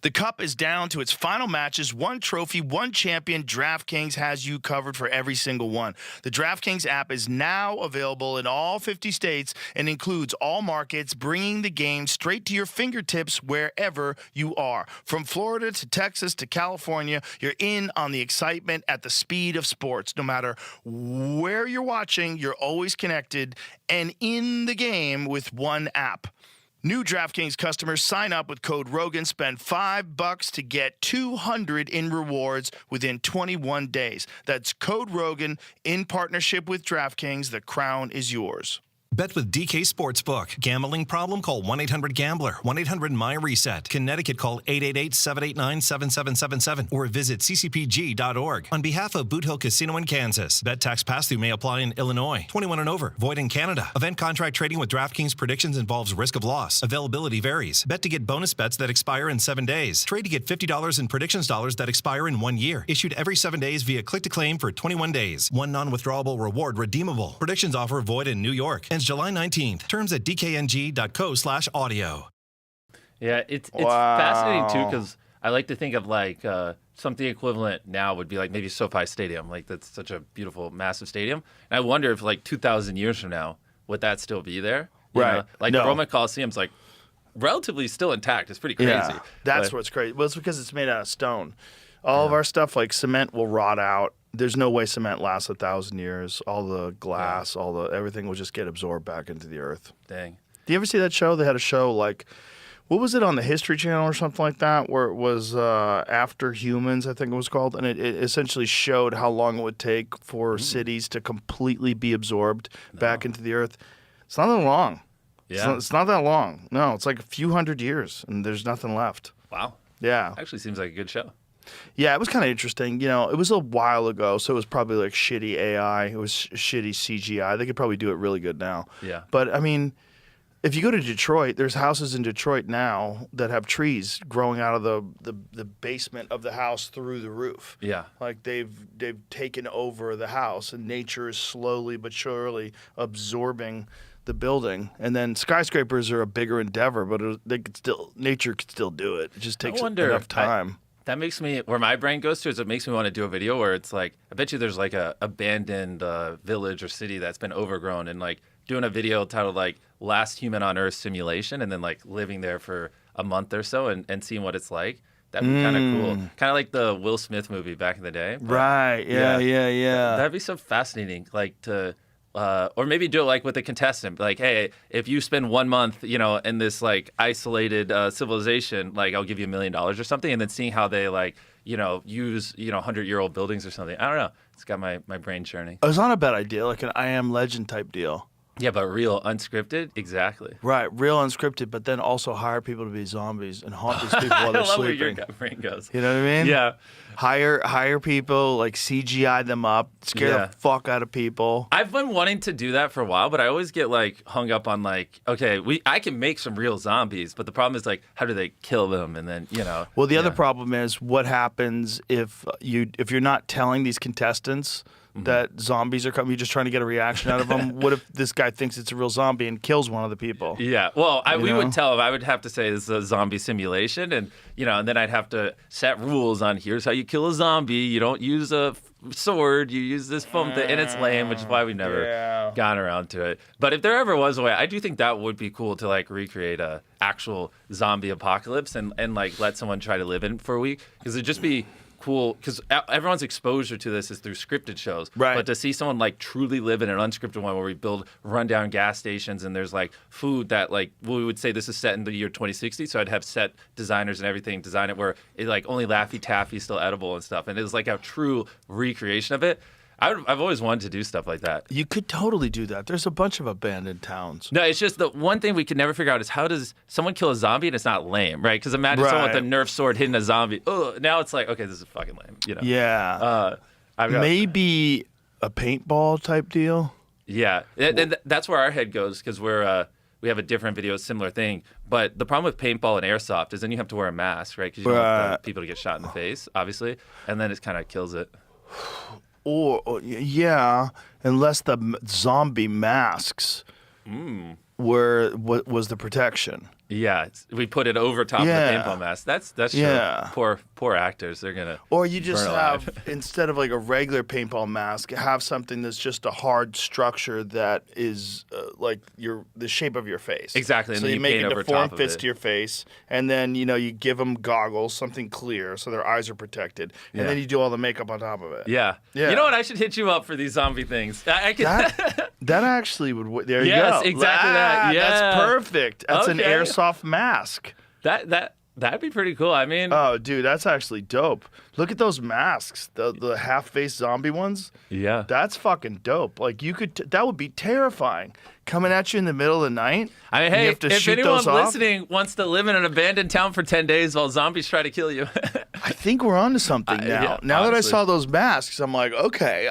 The Cup is down to its final matches. One trophy, one champion. DraftKings has you covered for every single one. The DraftKings app is now available in all 50 states and includes all markets, bringing the game straight to your fingertips wherever you are. From Florida to Texas to California, you're in on the excitement at the speed of sports. No matter where you're watching, you're always connected and in the game with one app. New DraftKings customers sign up with code Rogan, spend $5 to get $200 in rewards within 21 days. That's code Rogan in partnership with DraftKings. The crown is yours. Bet with DK Sportsbook. Gambling problem? Call 1-800-GAMBLER. 1-800-MY-RESET. Connecticut, call 888-789-7777 or visit ccpg.org. On behalf of Boot Hill Casino in Kansas, bet tax pass-through may apply in Illinois. 21 and over. Void in Canada. Event contract trading with DraftKings predictions involves risk of loss. Availability varies. Bet to get bonus bets that expire in 7 days. Trade to get $50 in predictions dollars that expire in 1 year. Issued every 7 days via click-to-claim for 21 days. One non-withdrawable reward redeemable. Predictions offer void in New York. Ends July 19th. Terms at dkng.co/audio. Yeah, it's fascinating too because I like to think of like something equivalent now would be like maybe SoFi Stadium. Like that's such a beautiful, massive stadium. And I wonder if like 2,000 years from now, would that still be there? You know? Like the Roman Coliseum's like relatively still intact. It's pretty crazy. Yeah, that's what's crazy. Well, it's because it's made out of stone. All of our stuff, like cement, will rot out. There's no way cement lasts 1,000 years. All the glass, everything will just get absorbed back into the earth. Dang. Do you ever see that show? They had a show like, what was it on the History Channel or something like that, where it was After Humans, I think it was called, and it essentially showed how long it would take for cities to completely be absorbed back into the earth. It's not that long. Yeah. It's not that long. No, it's like a few hundred years, and there's nothing left. Wow. Yeah. Actually seems like a good show. Yeah, it was kind of interesting. You know, it was a while ago, so it was probably like shitty AI. It was shitty CGI. They could probably do it really good now. Yeah. But, I mean, if you go to Detroit, there's houses in Detroit now that have trees growing out of the basement of the house through the roof. Yeah. Like they've taken over the house, and nature is slowly but surely absorbing the building. And then skyscrapers are a bigger endeavor, but nature could still do it. It just takes enough time. That makes me, where my brain goes to is it makes me want to do a video where it's like, I bet you there's like a abandoned village or city that's been overgrown, and like doing a video titled like Last Human on Earth Simulation, and then like living there for a month or so and seeing what it's like. That'd be kind of cool. Kind of like the Will Smith movie back in the day. Right. Yeah. That'd be so fascinating. Like to, or maybe do it like with a contestant. Like, hey, if you spend 1 month, in this like isolated civilization, like I'll give you $1 million or something, and then seeing how they like, use 100-year-old buildings or something. I don't know. It's got my brain churning. It's not a bad idea, like an I Am Legend type deal. Yeah, but real, unscripted, exactly. Right, real unscripted, but then also hire people to be zombies and haunt these people while they're I love sleeping. where your gut brain goes. You know what I mean? Yeah. Hire people, like CGI them up, scare the fuck out of people. I've been wanting to do that for a while, but I always get like hung up on like, okay, I can make some real zombies, but the problem is like, how do they kill them? And then, Well, the other problem is what happens if you're not telling these contestants that zombies are coming, you're just trying to get a reaction out of them. What if this guy thinks it's a real zombie and kills one of the people? Yeah, well, we would tell him. I would have to say this is a zombie simulation, and and then I'd have to set rules on here's how you kill a zombie. You don't use a sword. You use this foam thing, and it's lame, which is why we've never gone around to it. But if there ever was a way, I do think that would be cool to like recreate a actual zombie apocalypse and like let someone try to live in it for a week, because it'd just be cool, because everyone's exposure to this is through scripted shows. Right. But to see someone like truly live in an unscripted one where we build rundown gas stations and there's like food that like we would say this is set in the year 2060, so I'd have set designers and everything design it where it like only Laffy Taffy is still edible and stuff, and it was like a true recreation of it. I've always wanted to do stuff like that. You could totally do that. There's a bunch of abandoned towns. No, it's just the one thing we could never figure out is how does someone kill a zombie and it's not lame, right? Because imagine someone with a Nerf sword hitting a zombie. Ugh, now it's like, okay, this is fucking lame. Yeah. Maybe a paintball type deal. Yeah, and that's where our head goes, because we have a different video, similar thing. But the problem with paintball and airsoft is then you have to wear a mask, right? Because you don't want people to get shot in the face, obviously, and then it kind of kills it. Or unless the zombie masks was the protection. Yeah, we put it over top Yeah. of the paintball mask. That's true. Yeah. Poor actors. They're gonna. Or you just burn have, alive. instead of like a regular paintball mask, have something that's just a hard structure that is like the shape of your face. Exactly, and So then you you make paint it over deform top of fits it. to your face, and then you give them goggles, something clear, so their eyes are protected, and Yeah. then you do all the makeup on top of it. Yeah. Yeah. You know what? I should hit you up for these zombie things. I could. That actually would. There you Yes, go. exactly that. Yeah. That's perfect. That's an Okay. airsoft mask. That'd be pretty cool. I mean, Oh, dude, that's actually dope. Look at those masks, the half-face zombie ones. yeah. That's fucking dope. Like that would be terrifying. Coming at you in the middle of the night. I mean, and hey, you have to if shoot anyone those off. listening wants to live in an abandoned town for 10 days while zombies try to kill you, I think we're onto something now. yeah, now that I honestly. saw those masks, I'm like, okay,